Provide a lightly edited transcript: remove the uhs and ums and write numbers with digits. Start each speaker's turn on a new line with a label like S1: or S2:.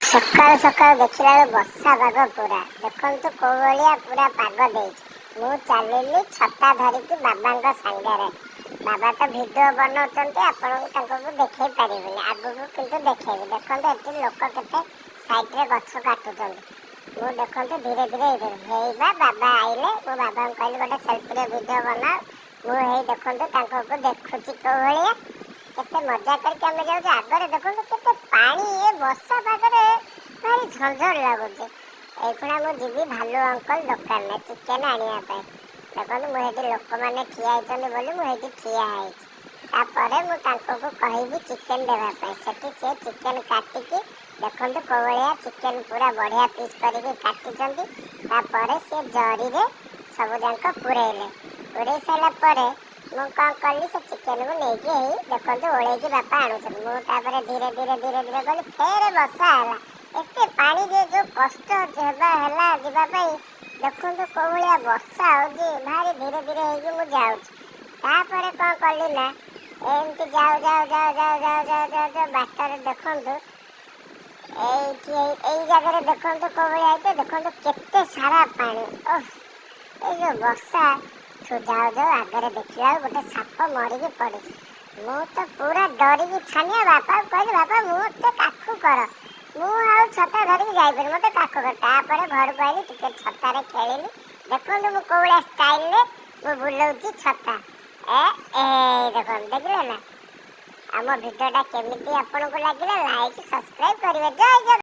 S1: सकाल सकाल देखला वर्षा पाग पूरा देखु कौ भाया पूरा पाग दे चलिली छता धरिकी बाबा सांगे बाबा तो भिडियो बनाऊँ आपको देखई पारे आगू कितु देखेबी देखते ये लोक के सैड्रे गछ काटुं मु देखते धीरे धीरे हेबा बाबा आइले मो बाबा कहली गोटे सेल्फी भिडियो बना मुझे देखते देखुची कौ भाया केते मजा करके आम जाऊँ आगे देखो केते पानी ये वर्षा पागरे भारी झंझट लगुच एखुना मुझे भालू अंकल दुकान में चिकेन आने देखो मुझे लोक मैंने ठिया बोली मुझे ठिया मुझे कहबी चिकेन देवाई से चिकेन काटिकी देखते कौ भाया चिकेन पूरा बढ़िया पीस करके काटी सी जरी सब जाक पूरेले पूरे सारापर मु कौन कली से चिकेन को लेकिन देखते ओल्ल बापा आणुचन मुझे धीरे धीरे धीरे धीरे गली फेर वर्षा है एत पानी जो कष्ट जावाई देखु कौ भाया वर्षा हो भारी धीरे धीरे मुझे जाऊपर कौन कली ना एमती जाऊ जाऊ जाऊ जाऊ जाऊ जाऊ जाऊ जाऊ बाटर देखु यही जगह देखते कौ भाया देखते केते सारा पानी ये वर्षा जाऊ जाऊ आगे देखला गोटे साप मरिकी पड़े मु तो पूरा डरिकी छानिया बापा कहली बापा मुझे काखु कर मुझे छता धरिकी जापर मत काखु कर घर को आई टे छतार खेली देखो मुझे कौ भाया स्टाइल मु बुलाऊँ छता देख देखिले ना आम भिडियोटा केमी आपको लगे लाइक सब्सक्राइब करेंगे जय जय।